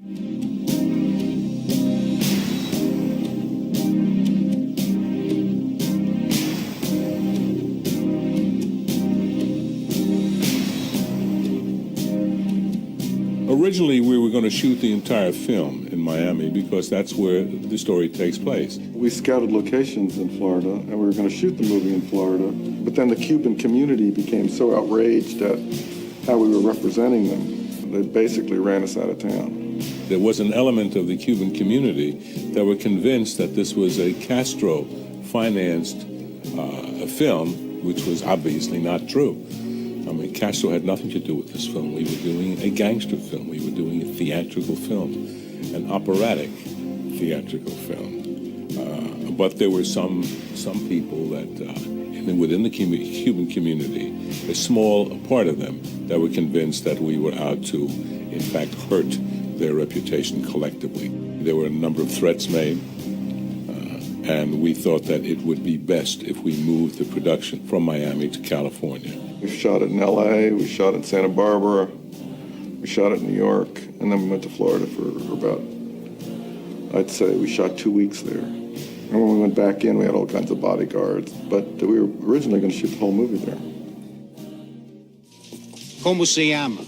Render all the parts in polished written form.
Originally, we were going to shoot the entire film in Miami because that's where the story takes place. We scouted locations in Florida, and we were going to shoot the movie in Florida. But then the Cuban community became so outraged at how we were representing them, they basically ran us out of town. There was an element of the Cuban community that were convinced that this was a Castro-financed film, which was obviously not true. I mean, Castro had nothing to do with this film. We were doing a gangster film. We were doing a theatrical film, an operatic theatrical film. But there were some people that, within the Cuban community, a small part of them, that were convinced that we were out to, in fact, hurt their reputation collectively. There were a number of threats made, and we thought that it would be best if we moved the production from Miami to California. We shot it in LA, we shot it in Santa Barbara, we shot it in New York, and then we went to Florida for about, I'd say we shot 2 weeks there. And when we went back in, we had all kinds of bodyguards, but we were originally going to shoot the whole movie there. ¿Cómo se llama?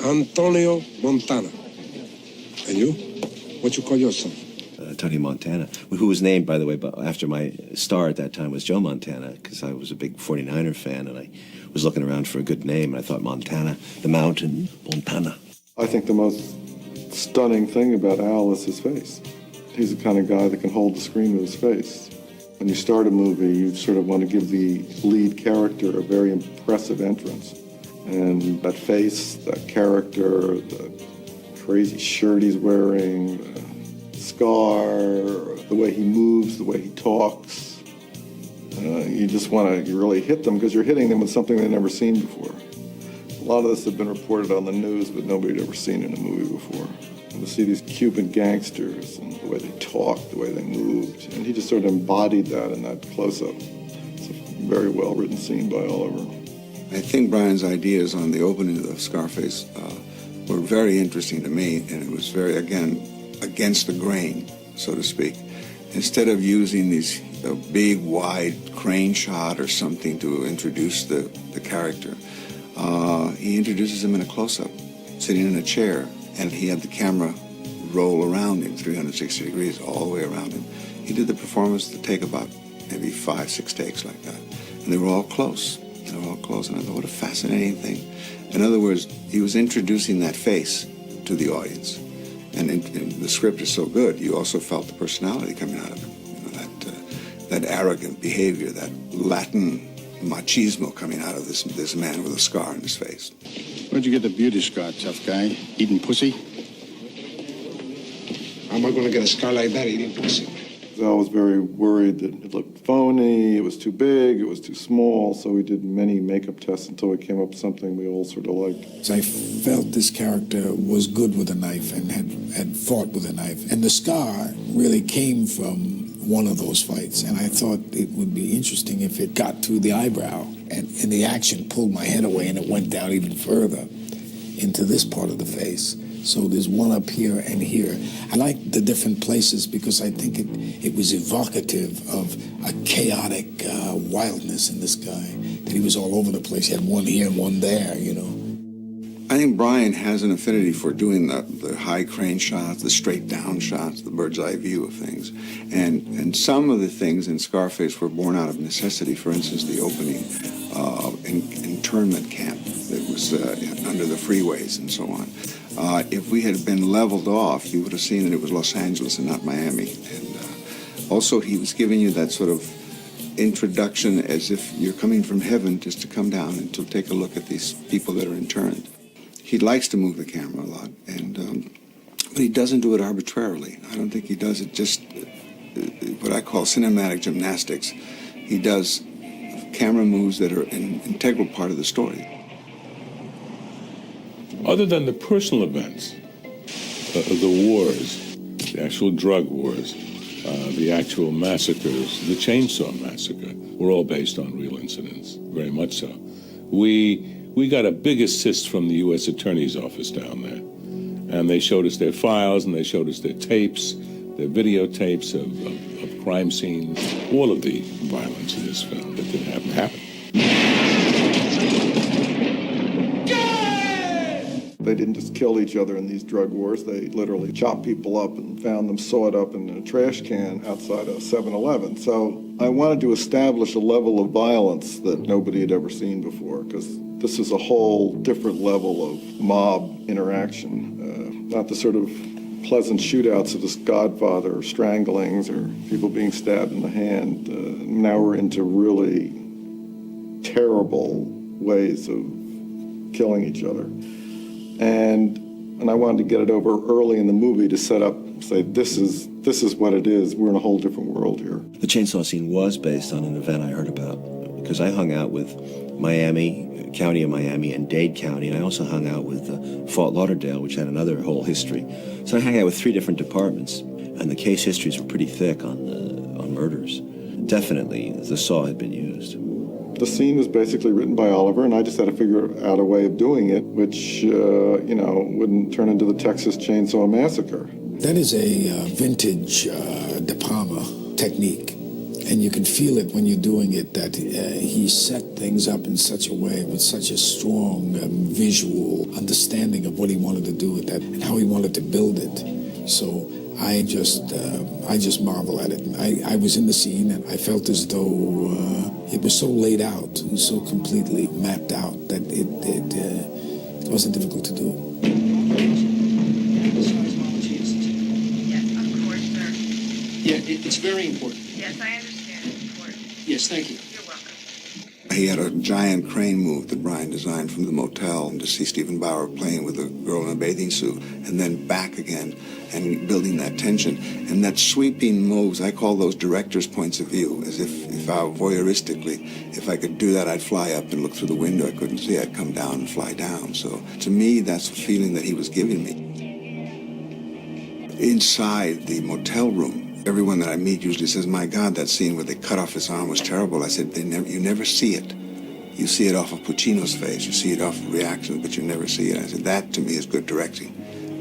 Antonio Montana. And you? What you call yourself? Tony Montana, who was named, by the way, after my star at that time was Joe Montana, because I was a big 49er fan, and I was looking around for a good name, and I thought Montana, the mountain, Montana. I think the most stunning thing about Al is his face. He's the kind of guy that can hold the screen with his face. When you start a movie, you sort of want to give the lead character a very impressive entrance. And that face, that character, the crazy shirt he's wearing, scar, the way he moves, the way he talks. You just want to really hit them because you're hitting them with something they've never seen before. A lot of this had been reported on the news, but nobody had ever seen it in a movie before. And to see these Cuban gangsters and the way they talked, the way they moved, and he just sort of embodied that in that close-up. It's a very well-written scene by Oliver. I think Brian's ideas on the opening of Scarface were very interesting to me, and it was very, again, against the grain, so to speak. Instead of using these big, wide crane shot or something to introduce the character, he introduces him in a close-up, sitting in a chair, and he had the camera roll around him 360 degrees all the way around him. He did the performance to take about maybe 5, 6 takes like that, and they were all close. They were all close, and I thought, what a fascinating thing. In other words, he was introducing that face to the audience. And the script is so good, you also felt the personality coming out of it. You know, that arrogant behavior, that Latin machismo coming out of this man with a scar on his face. Where'd you get the beauty scar, tough guy? Eating pussy? How am I going to get a scar like that eating pussy? Al was very worried that it looked phony, it was too big, it was too small, so we did many makeup tests until we came up with something we all sort of liked. I felt this character was good with a knife and had fought with a knife. And the scar really came from one of those fights, and I thought it would be interesting if it got to the eyebrow, and the action pulled my head away and it went down even further into this part of the face. So there's one up here and here. I like the different places because I think it was evocative of a chaotic wildness in this guy, that he was all over the place. He had one here and one there, you know. I think Brian has an affinity for doing the high crane shots, the straight down shots, the bird's eye view of things. And some of the things in Scarface were born out of necessity. For instance, the opening internment camp that was under the freeways and so on. If we had been leveled off, you would have seen that it was Los Angeles and not Miami. And also, he was giving you that sort of introduction as if you're coming from heaven just to come down and to take a look at these people that are interned. He likes to move the camera a lot, but he doesn't do it arbitrarily. I don't think he does it just what I call cinematic gymnastics. He does camera moves that are an integral part of the story. Other than the personal events, the wars, the actual drug wars, the actual massacres, the Chainsaw Massacre, were all based on real incidents, very much so. We got a big assist from the U.S. Attorney's Office down there. And they showed us their files, and they showed us their tapes, their videotapes of crime scenes, all of the violence in this film that didn't happen. They didn't just kill each other in these drug wars. They literally chopped people up and found them sawed up in a trash can outside a 7-Eleven. So I wanted to establish a level of violence that nobody had ever seen before, because this is a whole different level of mob interaction. Not the sort of pleasant shootouts of this Godfather or stranglings or people being stabbed in the hand. Now we're into really terrible ways of killing each other. And I wanted to get it over early in the movie to set up, say, this is what it is. We're in a whole different world here. The chainsaw scene was based on an event I heard about, because I hung out with Miami, County of Miami, and Dade County, and I also hung out with Fort Lauderdale, which had another whole history. So I hung out with 3 different departments, and the case histories were pretty thick on murders. Definitely, the saw had been used. The scene was basically written by Oliver, and I just had to figure out a way of doing it, which, wouldn't turn into the Texas Chainsaw Massacre. That is a vintage De Palma technique, and you can feel it when you're doing it, that he set things up in such a way with such a strong visual understanding of what he wanted to do with that and how he wanted to build it. So I just marvel at it. I was in the scene, and I felt as though it was so laid out, so completely mapped out that it wasn't difficult to do. Yes, of course, sir. Yeah, it's very important. Yes, I understand. It's important. Yes, thank you. You're welcome. He had a giant crane move that Brian designed from the motel, and to see Stephen Bauer playing with a girl in a bathing suit, and then back again, and building that tension. And that sweeping moves, I call those director's points of view, as if I voyeuristically, if I could do that, I'd fly up and look through the window. I couldn't see, I'd come down and fly down. So to me, that's the feeling that he was giving me. Inside the motel room, everyone that I meet usually says, my God, that scene where they cut off his arm was terrible. I said, you never see it. You see it off of Pacino's face, you see it off of reactions, but you never see it. I said, that to me is good directing,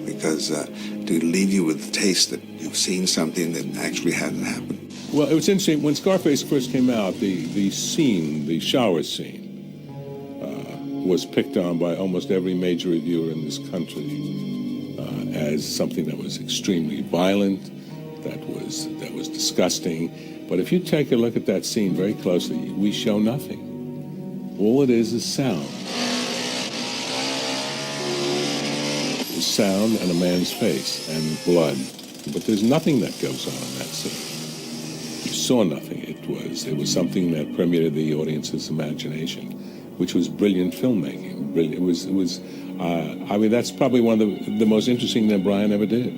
because to leave you with the taste that you've seen something that actually hadn't happened. Well, it was interesting, when Scarface first came out, the scene, the shower scene, was picked on by almost every major reviewer in this country as something that was extremely violent, that was disgusting. But if you take a look at that scene very closely, we show nothing. All it is sound. It's sound and a man's face and blood. But there's nothing that goes on in that scene. You saw nothing. It was something that permeated the audience's imagination, which was brilliant filmmaking. It was that's probably one of the most interesting that Brian ever did.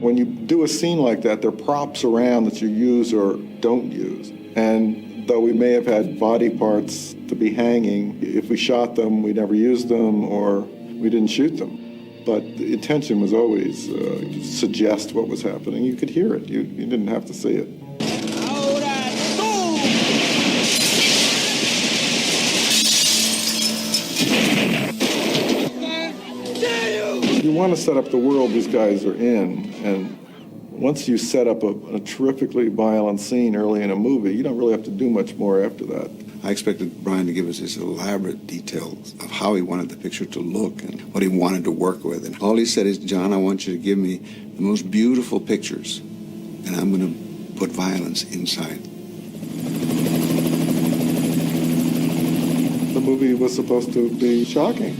When you do a scene like that, there are props around that you use or don't use. And though we may have had body parts to be hanging, if we shot them, we never used them, or we didn't shoot them. But the intention was always suggest what was happening. You could hear it. You didn't have to see it. You want to set up the world these guys are in, and once you set up a terrifically violent scene early in a movie, you don't really have to do much more after that. I expected Brian to give us this elaborate details of how he wanted the picture to look and what he wanted to work with. And all he said is, John, I want you to give me the most beautiful pictures, and I'm going to put violence inside. The movie was supposed to be shocking.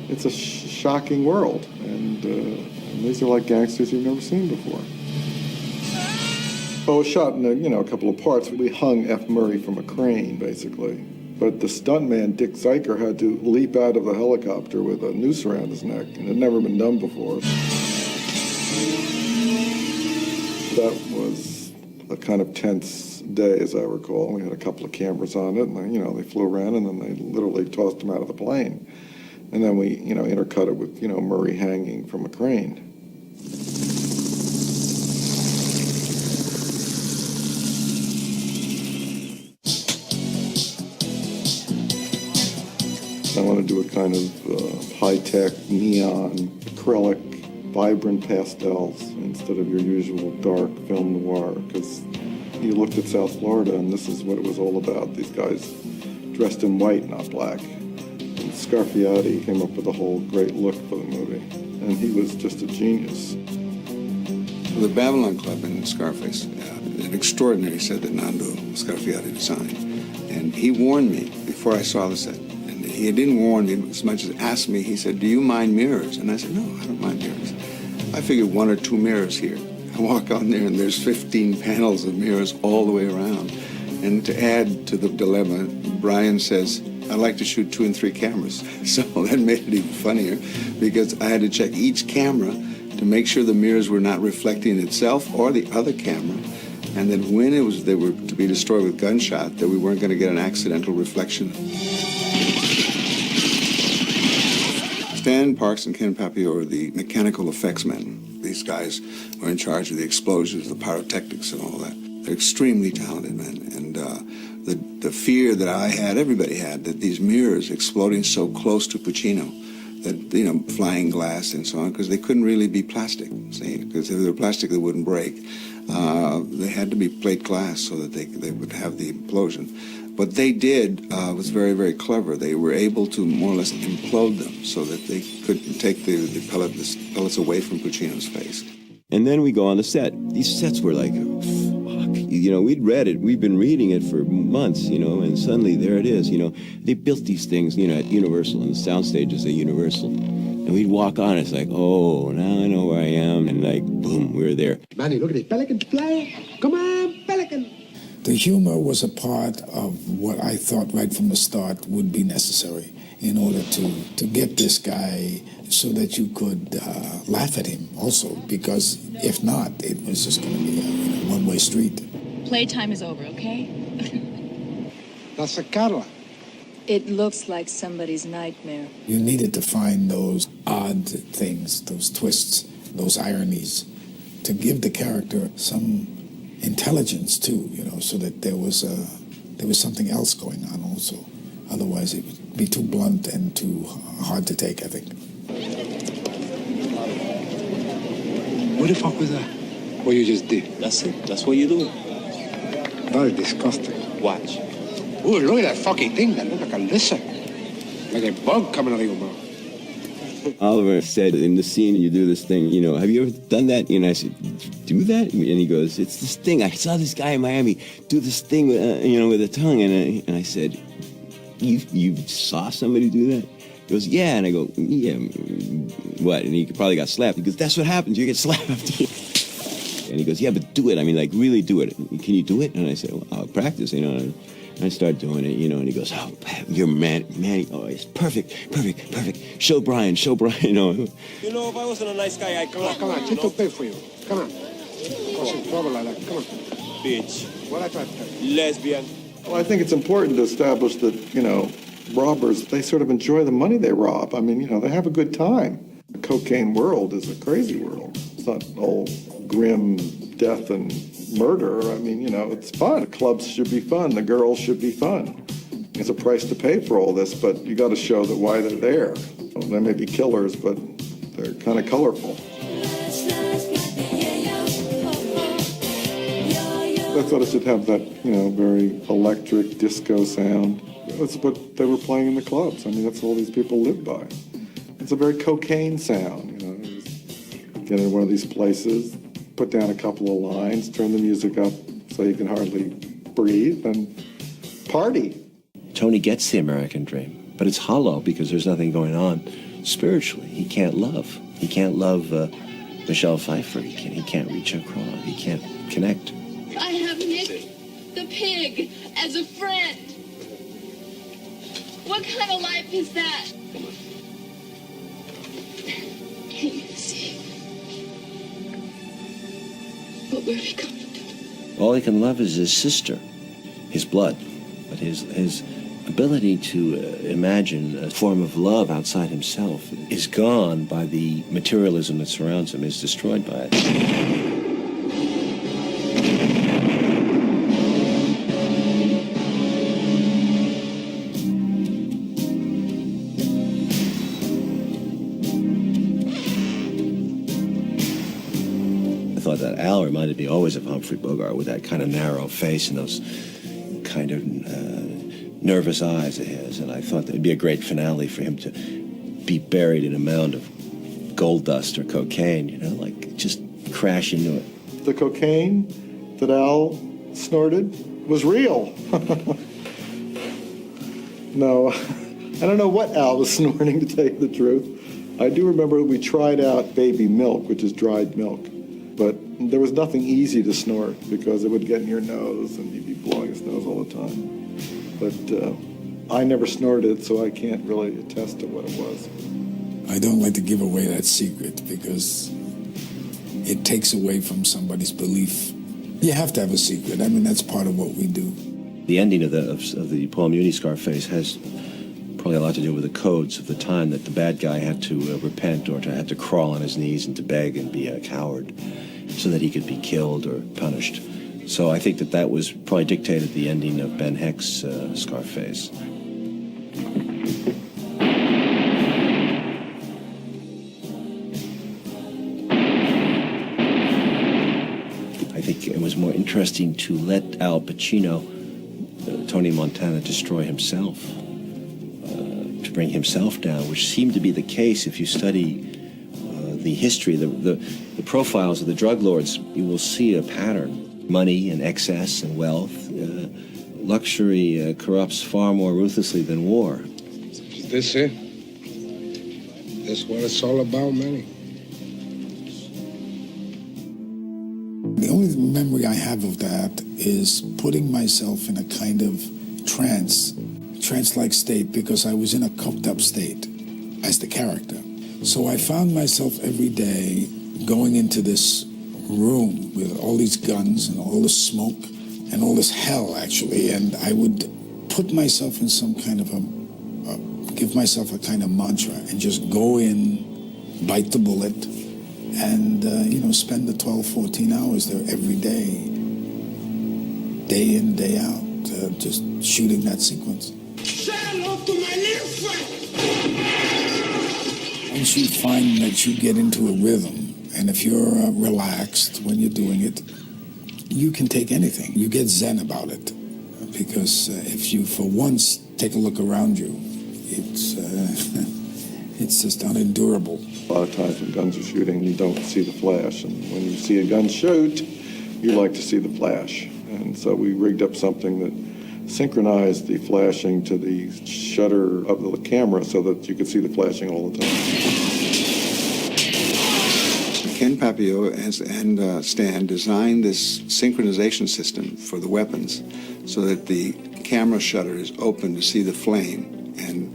It's a shocking world, and these are like gangsters you've never seen before. Well, it was shot in a couple of parts. We hung F. Murray from a crane, basically. But the stuntman, Dick Zeiker, had to leap out of the helicopter with a noose around his neck, and it had never been done before. That was a kind of tense day, as I recall. We had a couple of cameras on it, and they flew around, and then they literally tossed him out of the plane. And then we, intercut it with, Murray hanging from a crane. I want to do to a kind of high-tech, neon, acrylic, vibrant pastels instead of your usual dark film noir, because you looked at South Florida and this is what it was all about. These guys dressed in white, not black. And Scarfiati came up with a whole great look for the movie, and he was just a genius. The Babylon Club in Scarface, an extraordinary set that Nando Scarfiati designed. And he warned me before I saw the set. And he didn't warn me as much as asked me, he said, "Do you mind mirrors?" And I said, "No, I don't mind mirrors." I figured 1 or 2 mirrors here. I walk on there and there's 15 panels of mirrors all the way around. And to add to the dilemma, Brian says, "I like to shoot 2 and 3 cameras." So that made it even funnier because I had to check each camera to make sure the mirrors were not reflecting itself or the other camera. And that when they were to be destroyed with gunshot, that we weren't going to get an accidental reflection. Stan Parks and Ken Papio are the mechanical effects men. These guys are in charge of the explosions, the pyrotechnics, and all that. They're extremely talented men. And the fear that I had, everybody had, that these mirrors exploding so close to Pacino, that, flying glass and so on, because they couldn't really be plastic, see, because if they were plastic, they wouldn't break. They had to be plate glass so that they would have the implosion. What they did was very, very clever. They were able to more or less implode them so that they could take the pellets away from Pacino's face. And then we go on the set. These sets were like, fuck. We'd read it. We'd been reading it for months, and suddenly there it is. They built these things, at Universal, and the sound stages at Universal. And we'd walk on, it's like, oh, now I know where I am. And like, boom, we're there. Manny, look at these pelicans fly. Come on, pelican. The humor was a part of what I thought right from the start would be necessary in order to get this guy so that you could laugh at him also, because if not, it was just going to be a one-way street. Playtime is over, okay? That's a Carla. It looks like somebody's nightmare. You needed to find those odd things, those twists, those ironies, to give the character some intelligence too, so that there was something else going on also. Otherwise, it would be too blunt and too hard to take, I think. What the fuck was that? What you just did? That's it. That's what you do. That is disgusting. Watch. Ooh, look at that fucking thing. That looks like a lizard. Like a bug coming out of your mouth. Oliver said, in the scene, you do this thing, have you ever done that? And I said, do that? And he goes, it's this thing. I saw this guy in Miami do this thing, with a tongue. And I said, you saw somebody do that? He goes, yeah. And I go, yeah, what? And he probably got slapped. He goes, that's what happens. You get slapped. And he goes, yeah, but do it. I mean, like, really do it. Can you do it? And I said, well, I'll practice, And I start doing it, and he goes, oh, you're Manny. Oh, it's perfect. Show Brian, if I wasn't a nice guy, I'd come on, take a bit for you. Come on. Cause some trouble like that. Come on. Bitch. What I try to tell you? Lesbian. Well, I think it's important to establish that, robbers, they sort of enjoy the money they rob. I mean, they have a good time. The cocaine world is a crazy world. It's not all grim death and murder. I mean, it's fun. Clubs should be fun. The girls should be fun. There's a price to pay for all this, but you got to show that why they're there. They may be killers, but they're kind of colorful. I thought it should have that, very electric disco sound. That's what they were playing in the clubs. I mean, that's all these people live by. It's a very cocaine sound, Get in one of these places, put down a couple of lines, turn the music up so you can hardly breathe, and party. Tony gets the American dream, but it's hollow because there's nothing going on spiritually. He can't love. He can't love Michelle Pfeiffer. He can't reach across. He can't connect. I have Nick the pig as a friend. What kind of life is that? Can you see what we're becoming? All he can love is his sister, his blood, but his ability to imagine a form of love outside himself is gone by the materialism that surrounds him, is destroyed by it. thought that Al reminded me always of Humphrey Bogart with that kind of narrow face and those kind of nervous eyes of his. And I thought that it'd be a great finale for him to be buried in a mound of gold dust or cocaine, you know, like just crash into it. The cocaine that Al snorted was real. No, I don't know what Al was snorting, to tell you the truth. I do remember we tried out baby milk, which is dried milk, but there was nothing easy to snort because it would get in your nose and you'd be blowing his nose all the time. But I never snorted, so I can't really attest to what it was. I don't like to give away that secret because it takes away from somebody's belief. You have to have a secret. I mean, that's part of what we do. The ending of the Paul Muni Scarface has probably a lot to do with the codes of the time, that the bad guy had to repent or had to crawl on his knees and to beg and be a coward so that he could be killed or punished. So I think that was probably dictated the ending of Ben Hecht's Scarface. I think it was more interesting to let Al Pacino, Tony Montana, destroy himself, to bring himself down, which seemed to be the case if you study the history, the profiles of the drug lords. You will see a pattern. Money and excess and wealth. Luxury corrupts far more ruthlessly than war. Is this it? That's what it's all about, Manny. The only memory I have of that is putting myself in a kind of trance-like state, because I was in a coked-up state as the character. So I found myself every day going into this room with all these guns and all this smoke and all this hell, actually, and I would put myself in some kind of give myself a kind of mantra and just go in, bite the bullet, and spend the 12, 14 hours there every day in, day out, just shooting that sequence. Say hello to my little friend! Once you find that you get into a rhythm, and if you're relaxed when you're doing it, you can take anything. You get zen about it. Because if you, for once, take a look around you, it's just unendurable. A lot of times when guns are shooting, you don't see the flash. And when you see a gun shoot, you like to see the flash. And so we rigged up something that synchronized the flashing to the shutter of the camera so that you could see the flashing all the time. Ken Papio and Stan designed this synchronization system for the weapons so that the camera shutter is open to see the flame, and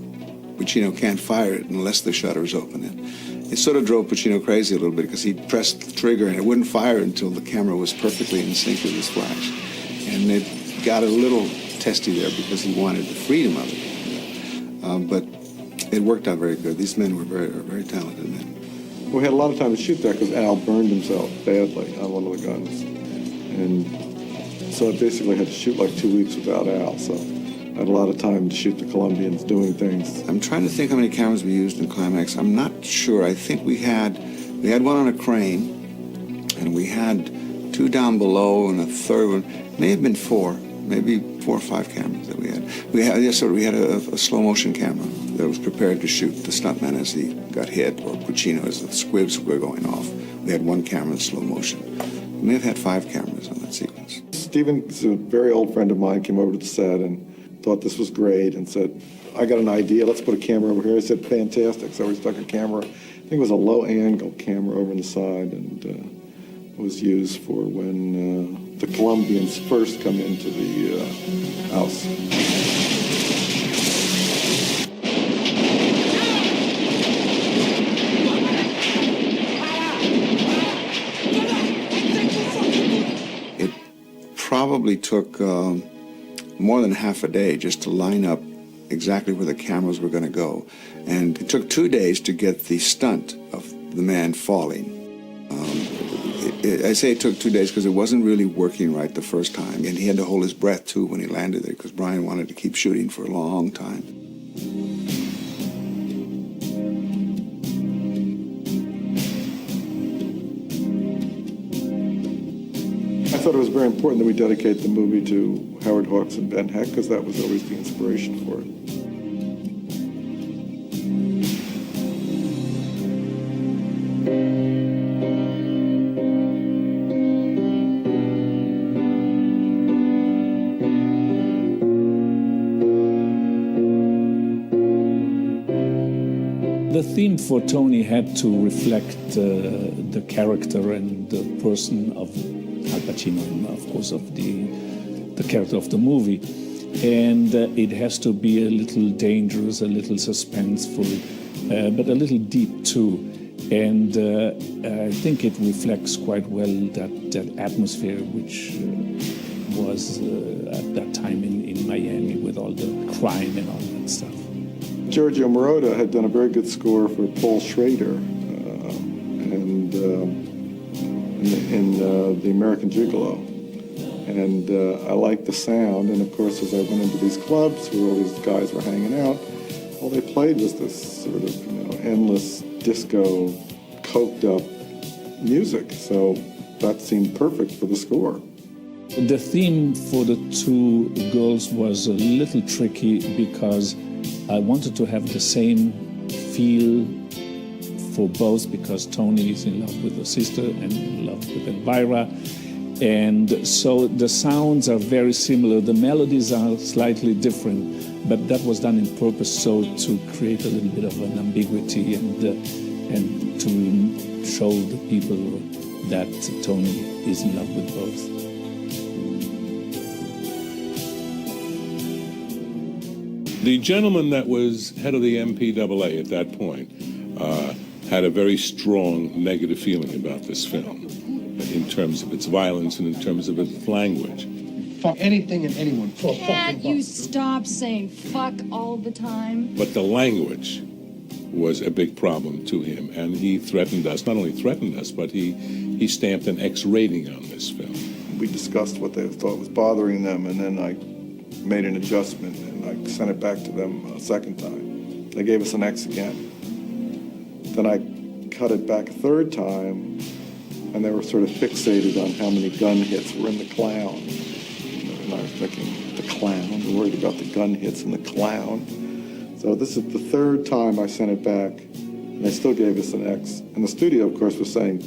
Pacino can't fire it unless the shutter is open. And it sort of drove Pacino crazy a little bit because he pressed the trigger and it wouldn't fire until the camera was perfectly in sync with his flash. And it got a little testy there because he wanted the freedom of it. But it worked out very good. These men were very, very talented men. We had a lot of time to shoot that because Al burned himself badly on one of the guns. And so I basically had to shoot like 2 weeks without Al, so I had a lot of time to shoot the Colombians doing things. I'm trying to think how many cameras we used in Climax. I'm not sure. I think we had one on a crane, and we had 2 down below, and a third one. It may have been 4, maybe 4 or 5 cameras that we had. We had a slow motion camera that was prepared to shoot the stuntman as he got hit, or Pacino as the squibs were going off. We had 1 camera in slow motion. We may have had 5 cameras on that sequence. Stephen, a very old friend of mine, came over to the set and thought this was great and said, I got an idea, let's put a camera over here. I said, fantastic. So we stuck a camera, I think it was a low-angle camera over on the side, and it was used for when the Colombians first come into the house. It probably took more than half a day just to line up exactly where the cameras were going to go. And it took 2 days to get the stunt of the man falling. I say it took 2 days because it wasn't really working right the first time. And he had to hold his breath, too, when he landed there because Brian wanted to keep shooting for a long time. thought it was very important that we dedicate the movie to Howard Hawks and Ben Heck, because that was always the inspiration for it. The theme for Tony had to reflect the character and the person of Al Pacino, and of course of the character of the movie. And it has to be a little dangerous, a little suspenseful, but a little deep too. And I think it reflects quite well that atmosphere which was at that time in Miami with all the crime and all that stuff. Giorgio Moroder had done a very good score for Paul Schrader in The American Gigolo. And I liked the sound, and of course as I went into these clubs where all these guys were hanging out, all they played was this sort of endless disco, coked up music. So that seemed perfect for the score. The theme for the two girls was a little tricky because I wanted to have the same feel for both, because Tony is in love with her sister and in love with Elvira. And so the sounds are very similar. The melodies are slightly different, but that was done in purpose so to create a little bit of an ambiguity and to show the people that Tony is in love with both. The gentleman that was head of the MPAA at that point had a very strong negative feeling about this film in terms of its violence and in terms of its language. Fuck anything and anyone for a fucking Can't you buck. stop saying fuck all the time? But the language was a big problem to him, and he threatened us, not only threatened us, but he stamped an X rating on this film. We discussed what they thought was bothering them, and then I made an adjustment, and I sent it back to them a second time. They gave us an X again. Then I cut it back a third time, and they were sort of fixated on how many gun hits were in The Clown. And I was thinking, the clown, they're worried about the gun hits in The Clown. So this is the third time I sent it back, and they still gave us an X. And the studio, of course, was saying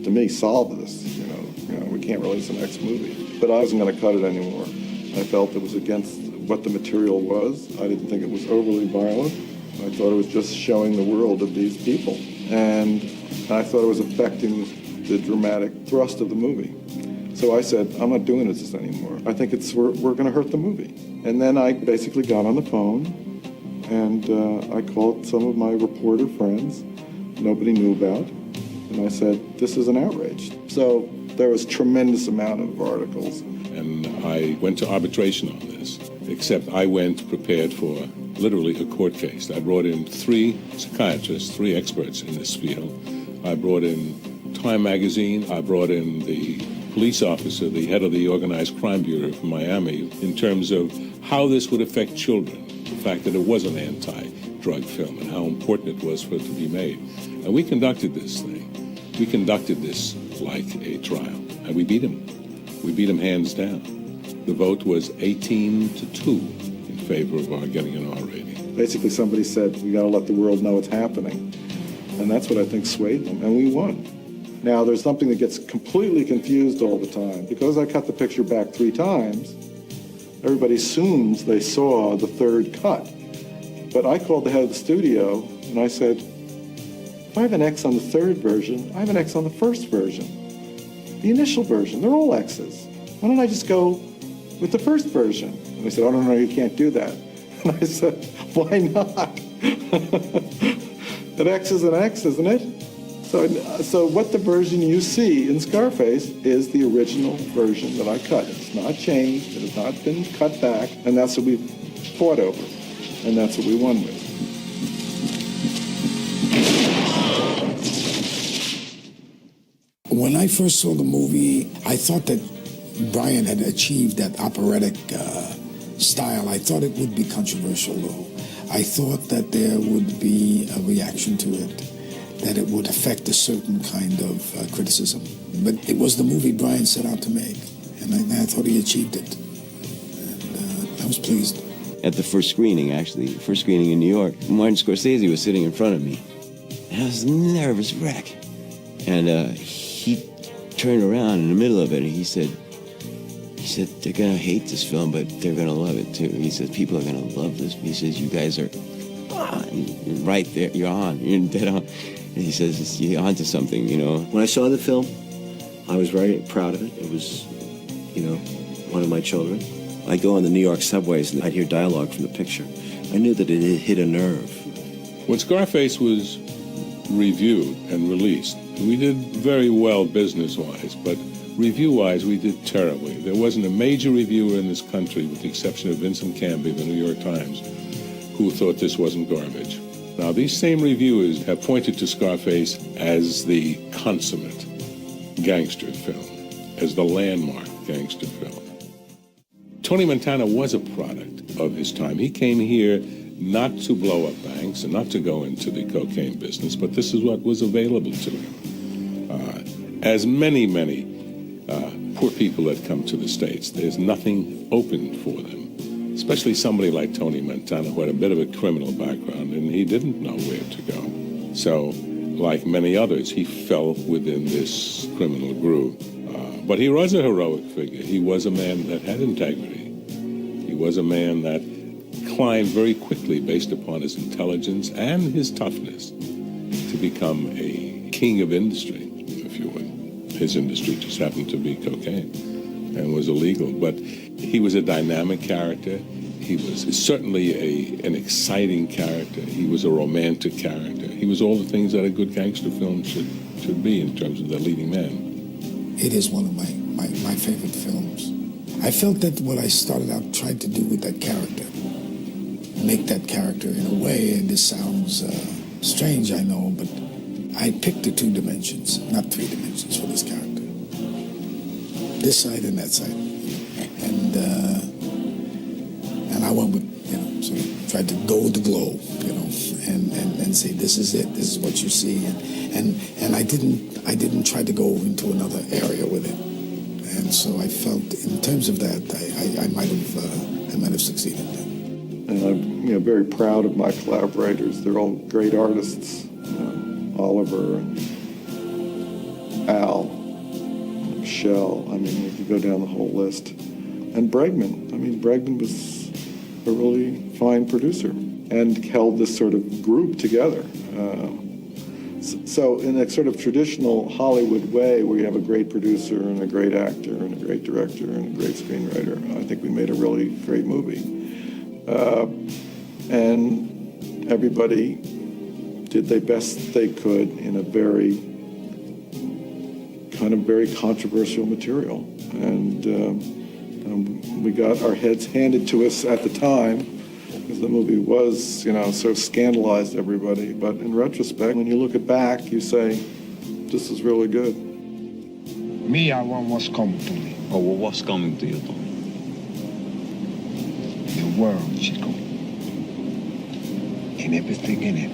to me, solve this, you know, we can't release an X movie. But I wasn't going to cut it anymore. I felt it was against what the material was. I didn't think it was overly violent. I thought it was just showing the world of these people. And I thought it was affecting the dramatic thrust of the movie. So I said, I'm not doing this anymore. I think we're going to hurt the movie. And then I basically got on the phone, and I called some of my reporter friends nobody knew about, and I said, this is an outrage. So there was tremendous amount of articles. And I went to arbitration on this, except I went prepared for literally a court case. I brought in 3 psychiatrists, 3 experts in this field. I brought in Time magazine. I brought in the police officer, the head of the Organized Crime Bureau from Miami, in terms of how this would affect children, the fact that it was an anti-drug film and how important it was for it to be made. And we conducted this thing. We conducted this like a trial, and we beat him. We beat him hands down. The vote was 18-2 in favor of our getting an R rating. Basically, somebody said, we got to let the world know it's happening. And that's what I think swayed them, and we won. Now, there's something that gets completely confused all the time. Because I cut the picture back 3 times, everybody assumes they saw the third cut. But I called the head of the studio, and I said, if I have an X on the third version, I have an X on the first version. The initial version, they're all X's. Why don't I just go with the first version? And they said, oh, no, you can't do that. And I said, why not? An X is an X, isn't it? So what the version you see in Scarface is the original version that I cut. It's not changed, it has not been cut back, and that's what we fought over, and that's what we won with. When I first saw the movie, I thought that Brian had achieved that operatic style. I thought it would be controversial, though. I thought that there would be a reaction to it, that it would affect a certain kind of criticism. But it was the movie Brian set out to make. And I thought he achieved it. And I was pleased. At the first screening, actually, the first screening in New York, Martin Scorsese was sitting in front of me. And I was a nervous wreck. And he turned around in the middle of it and he said, they're going to hate this film, but they're going to love it too. He said, people are going to love this. He says, you guys are you're right there. You're on. You're dead on. And he says, you're onto something, you know. When I saw the film, I was very proud of it. It was, you know, one of my children. I'd go on the New York subways and I'd hear dialogue from the picture. I knew that it had hit a nerve. When Scarface was reviewed and released, we did very well business-wise, but review-wise, we did terribly. There wasn't a major reviewer in this country, with the exception of Vincent Canby, the New York Times, who thought this wasn't garbage. Now, these same reviewers have pointed to Scarface as the consummate gangster film, as the landmark gangster film. Tony Montana was a product of his time. He came here not to blow up banks and not to go into the cocaine business, but this is what was available to him. As many poor people that come to the States, there's nothing open for them, especially somebody like Tony Montana, who had a bit of a criminal background, and he didn't know where to go. So, like many others, he fell within this criminal groove. But he was a heroic figure. He was a man that had integrity. He was a man that climbed very quickly based upon his intelligence and his toughness to become a king of industry, if you would. His industry just happened to be cocaine and was illegal. But he was a dynamic character. He was certainly an exciting character. He was a romantic character. He was all the things that a good gangster film should be in terms of the leading man. It is one of my favorite films. I felt that what I started out tried to do with that character, make that character in a way, and this sounds strange, I know, but I picked the 2 dimensions, not 3 dimensions for this character. This side and that side. And I went with, sort of tried to go with the glow, and say, this is it, this is what you see. And I didn't try to go into another area with it. And so I felt, in terms of that, I might have succeeded. And I'm very proud of my collaborators. They're all great artists. Oliver and Al, Michelle. I mean, you could go down the whole list. And Bregman. I mean, Bregman was a really fine producer and held this sort of group together. So in a sort of traditional Hollywood way, where you have a great producer and a great actor and a great director and a great screenwriter, I think we made a really great movie. And everybody did the best they could in a very controversial material. And we got our heads handed to us at the time, because the movie was, sort of scandalized everybody. But in retrospect, when you look it back, you say, this is really good. Me, I want what's coming to me. Oh, well, what's coming to you, Tony? The world, Chico. And everything in it.